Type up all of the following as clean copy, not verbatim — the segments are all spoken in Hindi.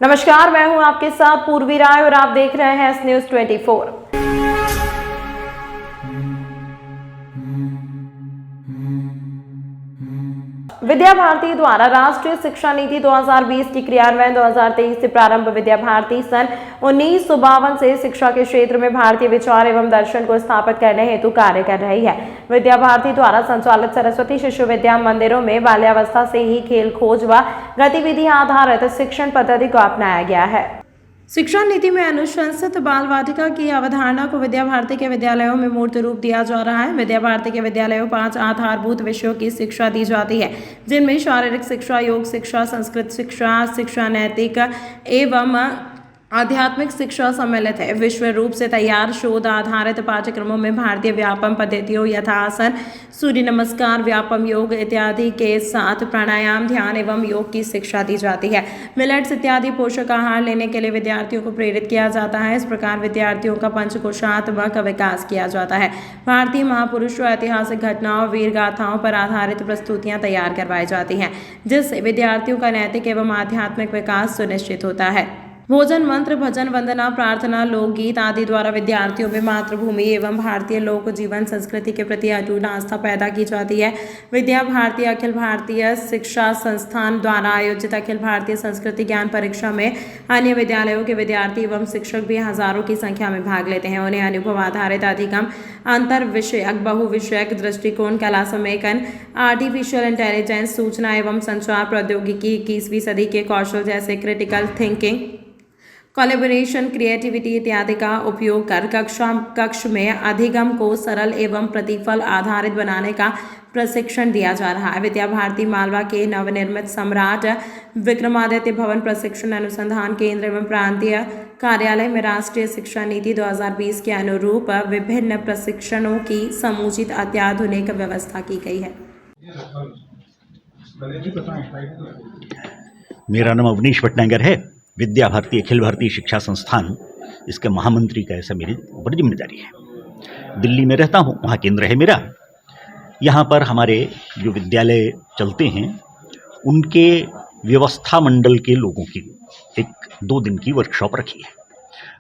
नमस्कार, मैं हूं आपके साथ पूर्वी राय और आप देख रहे हैं न्यूज़ 24। विद्या भारती द्वारा राष्ट्रीय शिक्षा नीति 2020 की क्रियान्वयन 2023 से प्रारंभ विद्या भारती सन 1952 से शिक्षा के क्षेत्र में भारतीय विचार एवं दर्शन को स्थापित करने हेतु कार्य कर रही है। विद्या भारती द्वारा संचालित सरस्वती शिशु विद्या मंदिरों में बाल्यावस्था से ही खेल खोज व गतिविधि आधारित शिक्षण पद्धति को अपनाया गया है। शिक्षा नीति में अनुशंसित बाल वाटिका की अवधारणा को विद्या भारती के विद्यालयों में मूर्त रूप दिया जा रहा है। विद्या भारती के विद्यालयों 5 आधारभूत विषयों की शिक्षा दी जाती है, जिनमें शारीरिक शिक्षा, योग शिक्षा, संस्कृत शिक्षा, शिक्षा नैतिक एवं आध्यात्मिक शिक्षा सम्मिलित है। विश्व रूप से तैयार शोध आधारित पाठ्यक्रमों में भारतीय व्यापम पद्धतियों यथासन, सूर्य नमस्कार, व्यापम योग इत्यादि के साथ प्राणायाम, ध्यान एवं योग की शिक्षा दी जाती है। मिलेट्स इत्यादि पोषक आहार लेने के लिए विद्यार्थियों को प्रेरित किया जाता है। इस प्रकार विद्यार्थियों का पंचकोशात्मक विकास किया जाता है। भारतीय महापुरुषों, ऐतिहासिक घटनाओं, वीर गाथाओं पर आधारित प्रस्तुतियां तैयार करवाई जाती हैं, जिससे विद्यार्थियों का नैतिक एवं आध्यात्मिक विकास सुनिश्चित होता है। भोजन, मंत्र, भजन, वंदना, प्रार्थना, लोकगीत आदि द्वारा विद्यार्थियों में मातृभूमि एवं भारतीय लोक जीवन संस्कृति के प्रति अटूट आस्था पैदा की जाती है। विद्या भारती अखिल भारतीय शिक्षा संस्थान द्वारा आयोजित अखिल भारतीय संस्कृति ज्ञान परीक्षा में अन्य विद्यालयों के विद्यार्थी एवं शिक्षक भी हजारों की संख्या में भाग लेते हैं। उन्हें अनुभव आधारित अधिगम, अंतर विषयक, बहुविषयक दृष्टिकोण, कला समेकन, आर्टिफिशियल इंटेलिजेंस, सूचना एवं संचार प्रौद्योगिकी, 21वीं सदी के कौशल जैसे क्रिटिकल थिंकिंग, कोलैबोरेशन, क्रिएटिविटी इत्यादि का उपयोग कर कक्ष में अधिगम को सरल एवं प्रतिफल आधारित बनाने का प्रशिक्षण दिया जा रहा है। विद्या भारती मालवा के नवनिर्मित सम्राट विक्रमादित्य भवन प्रशिक्षण अनुसंधान केंद्र एवं प्रांतीय कार्यालय में राष्ट्रीय शिक्षा नीति 2020 के अनुरूप विभिन्न प्रशिक्षणों की समुचित अत्याधुनिक व्यवस्था की गई है। मेरा नाम अवनीश भटनागर है। विद्या भारती अखिल भारतीय शिक्षा संस्थान, इसके महामंत्री का ऐसा मेरी बड़ी जिम्मेदारी है। दिल्ली में रहता हूँ, वहाँ केंद्र है मेरा। यहाँ पर हमारे जो विद्यालय चलते हैं उनके व्यवस्था मंडल के लोगों की एक 2 दिन की वर्कशॉप रखी है।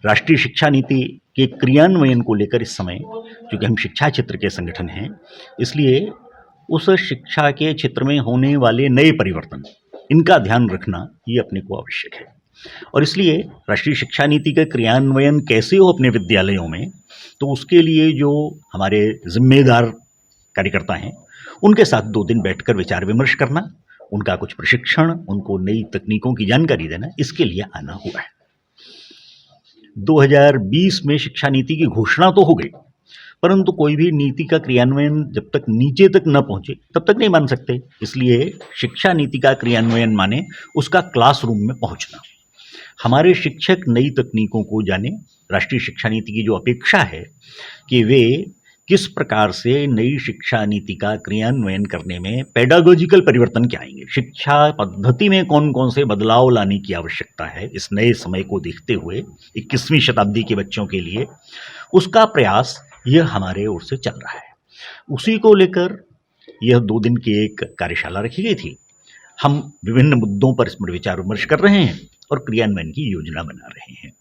राष्ट्रीय शिक्षा नीति के क्रियान्वयन को लेकर इस समय, क्योंकि हम शिक्षा क्षेत्र के संगठन हैं, इसलिए उस शिक्षा के क्षेत्र में होने वाले नए परिवर्तन, इनका ध्यान रखना ये अपने को आवश्यक है। और इसलिए राष्ट्रीय शिक्षा नीति का क्रियान्वयन कैसे हो अपने विद्यालयों में, तो उसके लिए जो हमारे जिम्मेदार कार्यकर्ता हैं उनके साथ 2 दिन बैठकर विचार विमर्श करना, उनका कुछ प्रशिक्षण, उनको नई तकनीकों की जानकारी देना, इसके लिए आना हुआ है। 2020 में शिक्षा नीति की घोषणा तो हो गई, परंतु कोई भी नीति का क्रियान्वयन जब तक नीचे तक न पहुंचे तब तक नहीं मान सकते। इसलिए शिक्षा नीति का क्रियान्वयन माने उसका क्लासरूम में पहुंचना। हमारे शिक्षक नई तकनीकों को जाने। राष्ट्रीय शिक्षा नीति की जो अपेक्षा है कि वे किस प्रकार से नई शिक्षा नीति का क्रियान्वयन करने में पेडागोजिकल परिवर्तन क्या आएंगे, शिक्षा पद्धति में कौन कौन से बदलाव लाने की आवश्यकता है इस नए समय को देखते हुए 21वीं शताब्दी के बच्चों के लिए, उसका प्रयास यह हमारे ओर से चल रहा है। उसी को लेकर यह 2 दिन की एक कार्यशाला रखी गई थी। हम विभिन्न मुद्दों पर इसमें विचार विमर्श कर रहे हैं और क्रियान्वयन की योजना बना रहे हैं।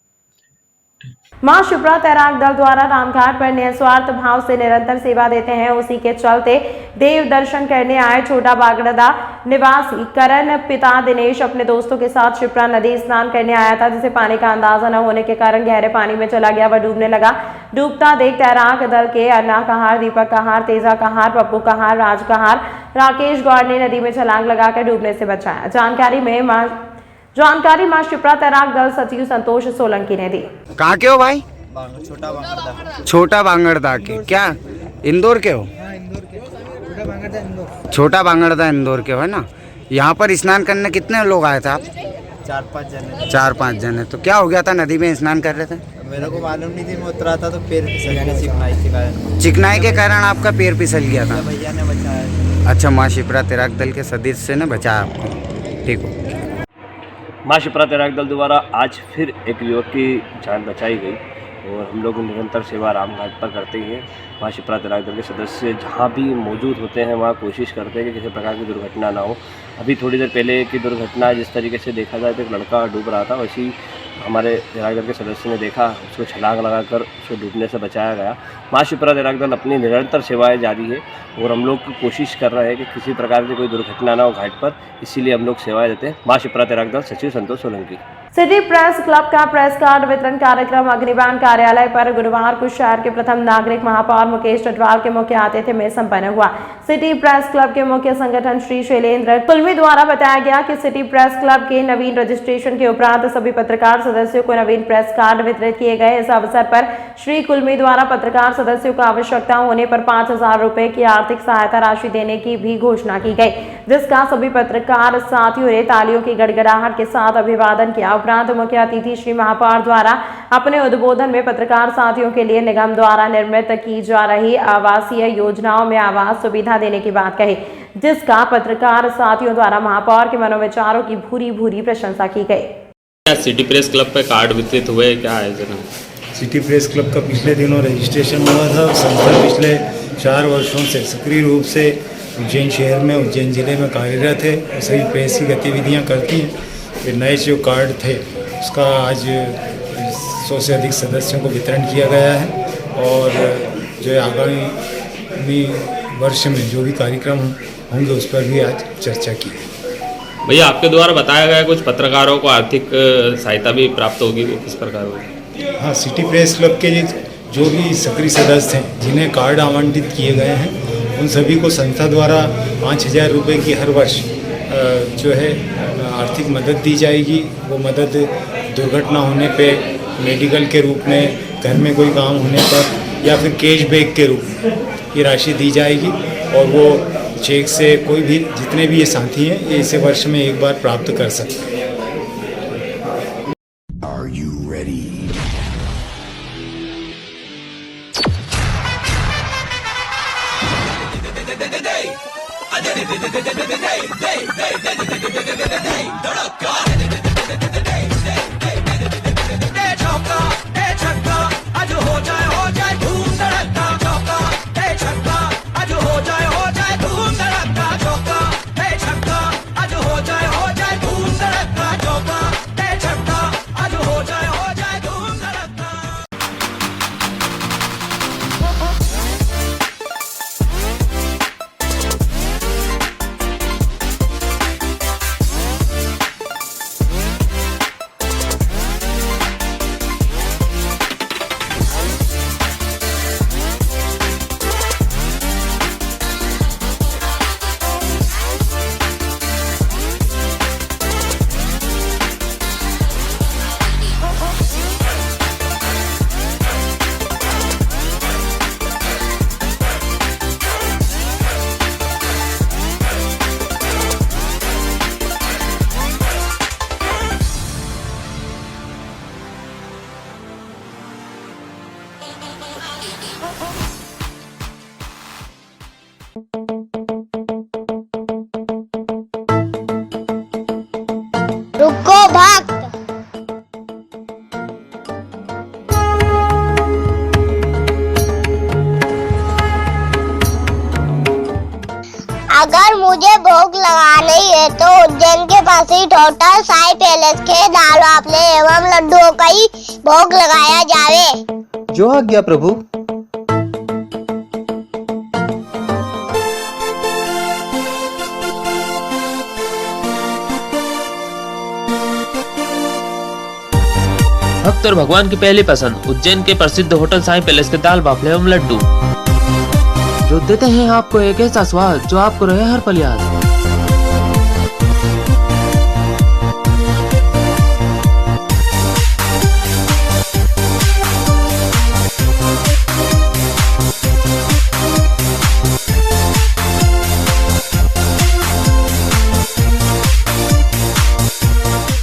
मां शिप्रा तैराक दल द्वारा रामघाट पर निस्वार्थ भाव से निरंतर सेवा देते हैं। उसी के चलते देव दर्शन करने आए छोटा बागड़दा निवासी करण पिता दिनेश अपने दोस्तों के साथ शिप्रा नदी स्नान करने आया था, जिसे पानी का अंदाजा न होने के कारण गहरे पानी में चला गया। वह डूबने लगा। डूबता देख तैराक दल के अन्ना कहार, दीपक कहार, तेजा कहार, पप्पू कहार, राज कहार, राकेश गौड़ ने नदी में छलांग लगाकर डूबने से बचाया। जानकारी मां शिप्रा तैराक दल सचिव संतोष सोलंकी ने दी। कहाँ के हो भाई? छोटा बांगड़दा के। क्या इंदौर के हो? छोटा बांगड़दा इंदौर के हो, है ना। यहाँ पर स्नान करने कितने लोग आए थे आप? 4-5 जने। तो क्या हो गया था? नदी में स्नान कर रहे थे? मेरे को मालूम नहीं थी, मैं उतरा था तो पैर फिसल गया चिकनाई के कारण। चिकनाई के कारण आपका पैर फिसल गया था? भैया ने बचाया। अच्छा, माँ शिप्रा तैराक दल के सदस्य ने बचाया आपको। ठीक हो। मां शिप्रा तैराक दल द्वारा आज फिर एक युवक की जान बचाई गई। और हम लोग निरंतर सेवा रामघाट पर करते ही हैं। वहाँ शिप्रा तैराक दल के सदस्य जहाँ भी मौजूद होते हैं वहाँ कोशिश करते हैं कि किसी प्रकार की दुर्घटना ना हो। अभी थोड़ी देर पहले की दुर्घटना जिस तरीके से देखा जाए तो एक लड़का डूब रहा था, वैसे ही हमारे तैराक दल के सदस्य ने देखा, उसको छलांग लगाकर उसको डूबने से बचाया गया। माँ शिप्रा तैराक दल अपनी निरंतर सेवाएं जारी है और हम लोग कोशिश कर रहे हैं कि किसी प्रकार की कोई दुर्घटना ना हो घाट पर, इसीलिए हम लोग सेवाएं देते हैं। माँ शिप्रा तैराक दल, सचिव संतोष सोलंकी। सिटी प्रेस क्लब का प्रेस कार्ड वितरण कार्यक्रम अग्निबाण कार्यालय पर गुरुवार को शहर के प्रथम नागरिक महापौर मुकेश टटवाल के मुख्य आतिथ्य में संपन्न हुआ। सिटी प्रेस क्लब के मुख्य संगठन श्री शैलेंद्र कुलमी द्वारा बताया गया कि सिटी प्रेस क्लब के नवीन रजिस्ट्रेशन के उपरांत सभी पत्रकार सदस्यों को नवीन प्रेस कार्ड वितरित किए गए। इस अवसर पर श्री कुलमी द्वारा पत्रकार सदस्यों को आवश्यकता होने पर 5,000 रुपए की आर्थिक सहायता राशि देने की भी घोषणा की गई, जिसका सभी पत्रकार साथियों ने तालियों की गड़गड़ाहट के साथ अभिवादन किया। उपरांत मुख्य अतिथि श्री महापौर द्वारा अपने उद्बोधन में पत्रकार साथियों के लिए निगम द्वारा निर्मित की जा रही आवासीय योजनाओं में आवास सुविधा देने की बात कही, जिसका पत्रकार साथियों द्वारा महापौर के मनोविचारों की भूरी भूरी प्रशंसा की गई। सिटी प्रेस क्लब पे कार्ड वितरित हुए, क्या आयोजन है? सिटी प्रेस क्लब का पिछले दिनों रजिस्ट्रेशन हुआ था। संस्था पिछले 4 वर्षों से सक्रिय रूप से उज्जैन शहर में, उज्जैन जिले में कार्यरत है, सभी प्रेस की गतिविधियाँ करती हैं। फिर नए जो कार्ड थे उसका आज 100 से अधिक सदस्यों को वितरण किया गया है और जो आगामी वर्ष में जो भी कार्यक्रम होंगे उस पर भी आज चर्चा की है। भैया, आपके द्वारा बताया गया कुछ पत्रकारों को आर्थिक सहायता भी प्राप्त होगी, वो किस प्रकार होगी? हाँ, सिटी प्रेस क्लब के जो भी सक्रिय सदस्य हैं जिन्हें कार्ड आवंटित किए गए हैं उन सभी को संस्था द्वारा 5,000 रुपये की हर वर्ष जो है आर्थिक मदद दी जाएगी। वो मदद दुर्घटना होने पे मेडिकल के रूप में, घर में कोई काम होने पर या फिर कैशबैक के रूप में ये राशि दी जाएगी और वो चेक से कोई भी, जितने भी ये साथी हैं, ये इसे वर्ष में एक बार प्राप्त कर सकते हैं। रुको भक्त। अगर मुझे भोग लगानी है तो उज्जैन के पास ही होटल साई पैलेस के दाल वाफले एवं लड्डुओं का ही भोग लगाया जावे। जो आज्ञा प्रभु। भक्त और भगवान की पहली पसंद उज्जैन के प्रसिद्ध होटल साई पैलेस के दाल बाफले एवं लड्डू, जो देते हैं आपको एक ऐसा स्वाद जो आपको रहे हर पल याद।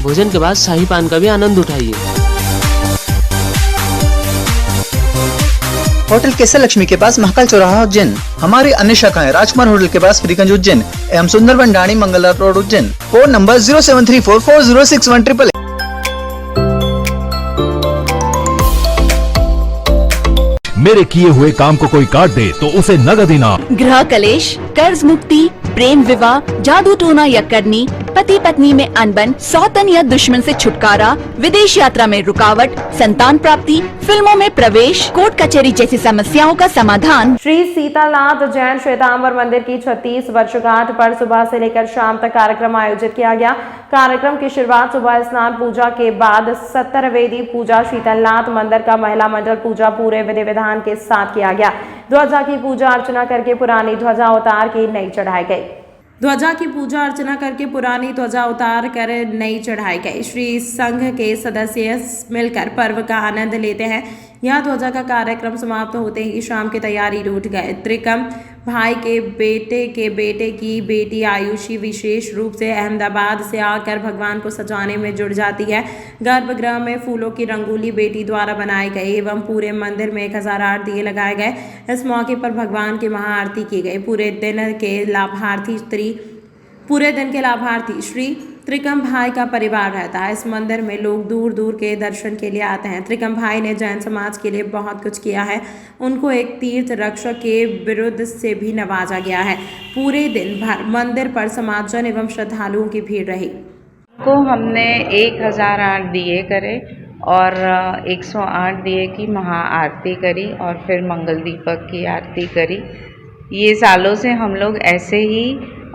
भोजन के बाद शाही पान का भी आनंद उठाइए। होटल केसर लक्ष्मी के पास महाकाल चौराहा उज्जैन। हमारी अन्य शाखाएं राजकुमार होटल के पास फ्रीगंज उज्जैन एवं Sundarban Dhani Mangla road Ujjain. Phone number 0734406188। मेरे किए हुए काम को कोई काट दे तो उसे नगद इनाम। गृह कलेश, कर्ज मुक्ति, प्रेम विवाह, जादू टोना या करनी, पति पत्नी में अनबन, सौतन या दुश्मन से छुटकारा, विदेश यात्रा में रुकावट, संतान प्राप्ति, फिल्मों में प्रवेश, कोर्ट कचहरी जैसी समस्याओं का समाधान। श्री सीतानाथ जैन श्वेतांबर मंदिर की 36 वर्षगांठ पर सुबह से लेकर शाम तक कार्यक्रम आयोजित किया गया। कार्यक्रम की शुरुआत सुबह स्नान पूजा के बाद 70 वेदी पूजा शीतलनाथ मंदिर का महिला मंडल पूजा पूरे विधि विधान के साथ किया गया। ध्वजा की पूजा अर्चना करके पुरानी ध्वजा उतार के नई चढ़ाई गई। ध्वजा की पूजा अर्चना करके पुरानी ध्वजा उतार कर नई चढ़ाई गई। श्री संघ के सदस्य मिलकर पर्व का आनंद लेते हैं। यह ध्वजा का कार्यक्रम समाप्त होते ही शाम की तैयारी रूठ गए। त्रिकम भाई के बेटे की बेटी आयुषी विशेष रूप से अहमदाबाद से आकर भगवान को सजाने में जुड़ जाती है। गर्भगृह में फूलों की रंगोली बेटी द्वारा बनाई गई एवं पूरे मंदिर में 1008 दिए लगाए गए। इस मौके पर भगवान की महाआरती की गई। पूरे दिन के लाभार्थी श्री त्रिकम भाई का परिवार रहता है। इस मंदिर में लोग दूर दूर के दर्शन के लिए आते हैं। त्रिकम भाई ने जैन समाज के लिए बहुत कुछ किया है। उनको एक तीर्थ रक्षक के बिरुद से भी नवाजा गया है। पूरे दिन भर मंदिर पर समाजजन एवं श्रद्धालुओं की भीड़ रही। को हमने 1008 दिए करे और 108 दिए की महाआरती करी और फिर मंगल दीपक की आरती करी। ये सालों से हम लोग ऐसे ही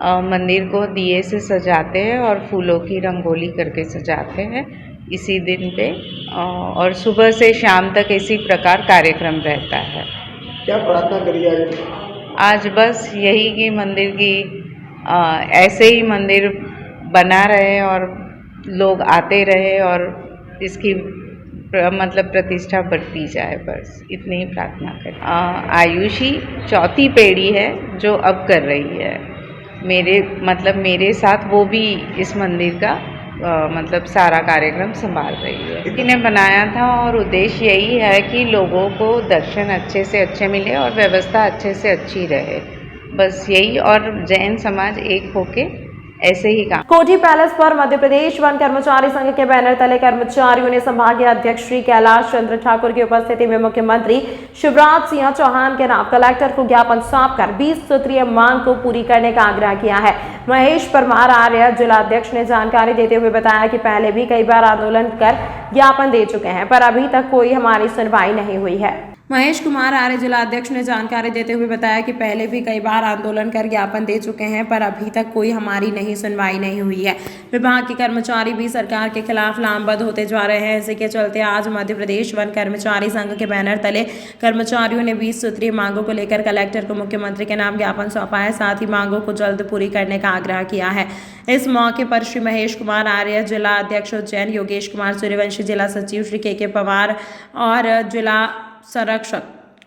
मंदिर को दिए से सजाते हैं और फूलों की रंगोली करके सजाते हैं इसी दिन पे, और सुबह से शाम तक इसी प्रकार कार्यक्रम रहता है। क्या प्रार्थना करी आज बस यही कि मंदिर की ऐसे ही मंदिर बना रहे और लोग आते रहे और इसकी मतलब प्रतिष्ठा बढ़ती जाए, बस इतनी ही प्रार्थना करें। आयुषी चौथी पीढ़ी है जो अब कर रही है। मेरे साथ वो भी इस मंदिर का मतलब सारा कार्यक्रम संभाल रही है। इन्हें बनाया था और उद्देश्य यही है कि लोगों को दर्शन अच्छे से अच्छे मिले और व्यवस्था अच्छे से अच्छी रहे, बस यही। और जैन समाज एक होके ऐसे ही काम। कोठी पैलेस पर मध्य प्रदेश वन कर्मचारी संघ के बैनर तले कर्मचारियों ने संभागीय अध्यक्ष श्री कैलाश चंद्र ठाकुर की उपस्थिति में मुख्यमंत्री शिवराज सिंह चौहान के नाम कलेक्टर को ज्ञापन सौंपकर 20 सूत्रीय मांग को पूरी करने का आग्रह किया है। महेश परमार आर्य जिलाध्यक्ष ने जानकारी देते हुए बताया कि पहले भी कई बार आंदोलन कर ज्ञापन दे चुके हैं पर अभी तक कोई हमारी सुनवाई नहीं हुई है। महेश कुमार आर्य जिलाध्यक्ष ने जानकारी देते हुए बताया कि पहले भी कई बार आंदोलन कर ज्ञापन दे चुके हैं पर अभी तक कोई हमारी सुनवाई नहीं हुई है। विभाग के कर्मचारी भी सरकार के खिलाफ लामबंद होते जा रहे हैं। इसी के चलते आज मध्य प्रदेश वन कर्मचारी संघ के बैनर तले कर्मचारियों ने 20 सूत्रीय मांगों को लेकर कलेक्टर को मुख्यमंत्री के नाम ज्ञापन सौंपा है। साथ ही मांगों को जल्द पूरी करने का आग्रह किया है। इस मौके पर श्री महेश कुमार आर्य जिला अध्यक्ष उज्जैन, योगेश कुमार सूर्यवंशी जिला सचिव श्री के पवार और जिला संरक्षक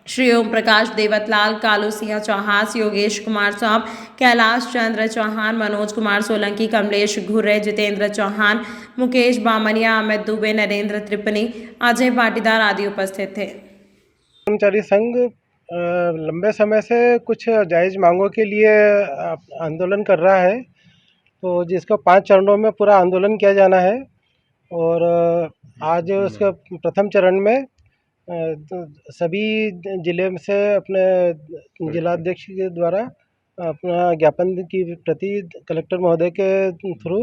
श्री ओम प्रकाश देवतलाल, कालू सिंह चौहास, योगेश कुमार सौंप, कैलाश चंद्र चौहान, मनोज कुमार सोलंकी, कमलेश घुर्रे, जितेंद्र चौहान, मुकेश बामनिया, अमित दुबे, नरेंद्र त्रिपनी, अजय पाटीदार आदि उपस्थित थे। कर्मचारी संघ लंबे समय से कुछ जायज़ मांगों के लिए आंदोलन कर रहा है, तो जिसका 5 चरणों में पूरा आंदोलन किया जाना है। और आज उसका प्रथम चरण में सभी जिले से अपने जिलाध्यक्ष के द्वारा अपना ज्ञापन की प्रति कलेक्टर महोदय के थ्रू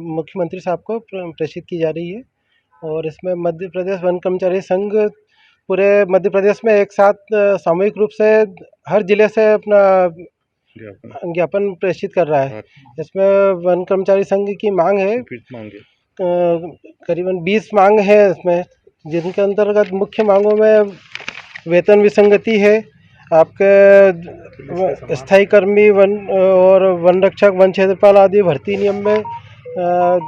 मुख्यमंत्री साहब को प्रेषित की जा रही है। और इसमें मध्य प्रदेश वन कर्मचारी संघ पूरे मध्य प्रदेश में एक साथ सामूहिक रूप से हर जिले से अपना ज्ञापन प्रेषित कर रहा है। इसमें वन कर्मचारी संघ की मांग है करीबन 20 मांग है इसमें, जिनके अंतर्गत मुख्य मांगों में वेतन विसंगति है, आपके स्थायी कर्मी वन और वन रक्षक, वन क्षेत्रपाल आदि भर्ती नियम में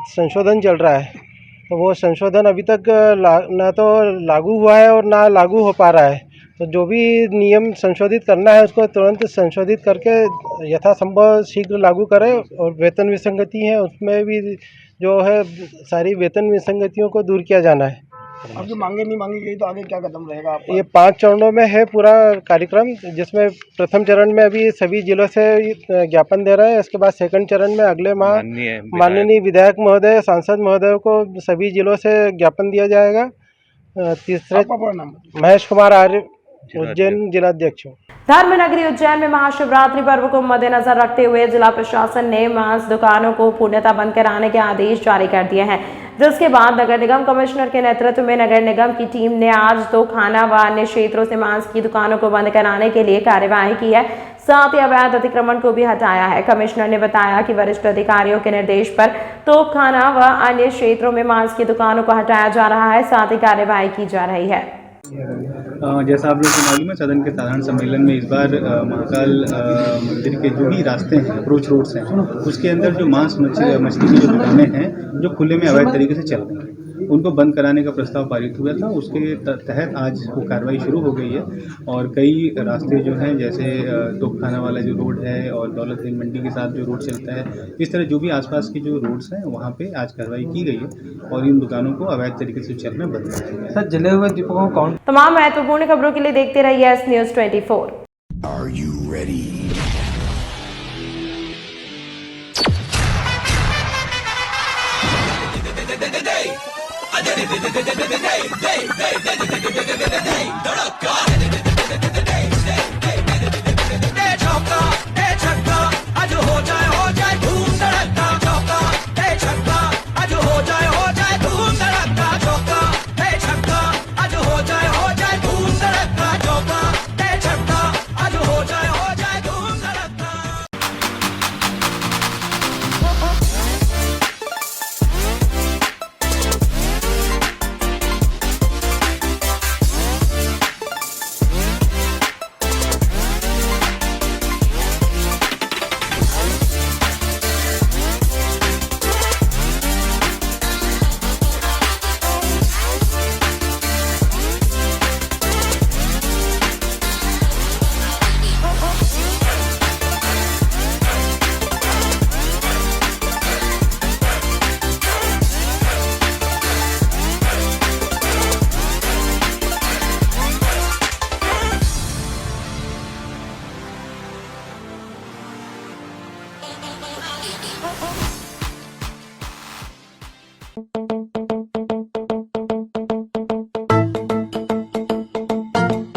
संशोधन चल रहा है, तो वो संशोधन अभी तक ना तो लागू हुआ है और ना लागू हो पा रहा है। तो जो भी नियम संशोधित करना है उसको तुरंत संशोधित करके यथासंभव शीघ्र लागू करें। और वेतन विसंगति है उसमें भी जो है सारी वेतन विसंगतियों को दूर किया जाना है। अब जो मांगे नहीं मांगी गई तो आगे क्या कदम रहेगा आपका? ये 5 चरणों में है पूरा कार्यक्रम, जिसमें प्रथम चरण में अभी सभी जिलों से ज्ञापन दे रहे हैं। इसके बाद सेकंड चरण में अगले माह माननीय विधायक महोदय, सांसद महोदय को सभी जिलों से ज्ञापन दिया जाएगा। तीसरे महेश कुमार आर्य उज्जैन जिलाध्यक्ष हूँ। धर्म नगरी उज्जैन में महाशिवरात्रि पर्व को मद्देनजर रखते हुए जिला प्रशासन ने मांस दुकानों को पूर्णतः बंद कराने के आदेश जारी कर दिए हैं, जिसके बाद नगर निगम कमिश्नर के नेतृत्व में नगर निगम की टीम ने आज तो खाना व अन्य क्षेत्रों से मांस की दुकानों को बंद कराने के लिए कार्यवाही की है, साथ ही अवैध अतिक्रमण को भी हटाया है। कमिश्नर ने बताया कि वरिष्ठ अधिकारियों के निर्देश पर तोपखाना व अन्य क्षेत्रों में मांस की दुकानों को हटाया जा रहा है, साथ ही कार्यवाही की जा रही है। जैसा आप लोगों को मालूम है, सदन के साधारण सम्मेलन में इस बार महाकाल मंदिर के जो भी रास्ते हैं, अप्रोच रोड्स हैं, उसके अंदर जो मांस मछली की जो दुकानें हैं जो खुले में अवैध तरीके से चल रही हैं, उनको बंद कराने का प्रस्ताव पारित हुआ था। उसके तहत आज वो कार्रवाई शुरू हो गई है और कई रास्ते जो हैं, जैसे तोपखाना वाला जो रोड है और दौलतगंज मंडी के साथ जो रोड चलता है, इस तरह जो भी आसपास के जो रोड्स हैं वहाँ पे आज कार्रवाई की गई है और इन दुकानों को अवैध तरीके से चलना बंद कर दिया गया है। सर, जले हुए दीपकों कौन? तमाम महत्वपूर्ण खबरों के लिए देखते रहिए S news 24। Are you ready?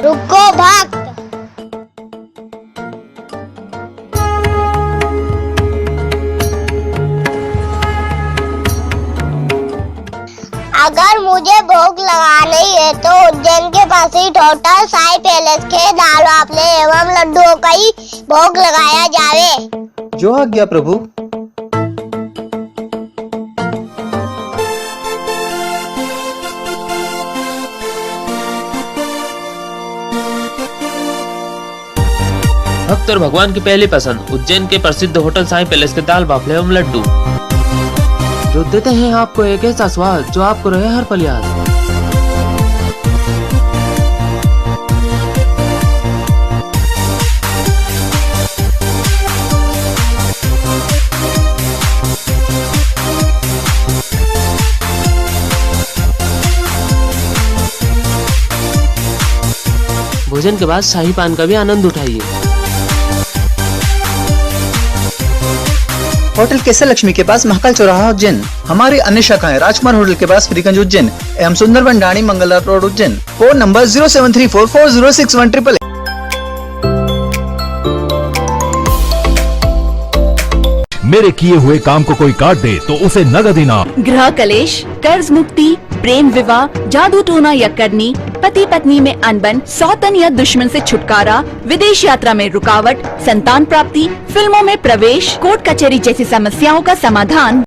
रुको भक्त, अगर मुझे भोग लगानी है तो उज्जैन के पास ही होटल साई पैलेस के दाल वाफले एवं लड्डुओं का ही भोग लगाया जावे। जो आज्ञा प्रभु। भक्त और भगवान की पहली पसंद उज्जैन के प्रसिद्ध होटल साई पैलेस के दाल बाफले एवं लड्डू, जो देते हैं आपको एक ऐसा स्वाद जो आपको रहे हर पल याद। भोजन के बाद शाही पान का भी आनंद उठाइए। होटल केसर लक्ष्मी के पास महाकाल चौराहा उज्जैन। हमारी अन्य शाखाएं राजकुमार होटल के पास फ्रीगंज उज्जैन एवं सुंदरबन डाणी मंगलदार रोड उज्जैन। Phone number 0734406188। मेरे किए हुए काम को कोई काट दे तो उसे नगद इनाम। गृह कलेश, कर्ज मुक्ति, प्रेम विवाह, जादू टोना या करनी, पति पत्नी में अनबन, सौतन या दुश्मन से छुटकारा, विदेश यात्रा में रुकावट, संतान प्राप्ति, फिल्मों में प्रवेश, कोर्ट कचहरी जैसी समस्याओं का समाधान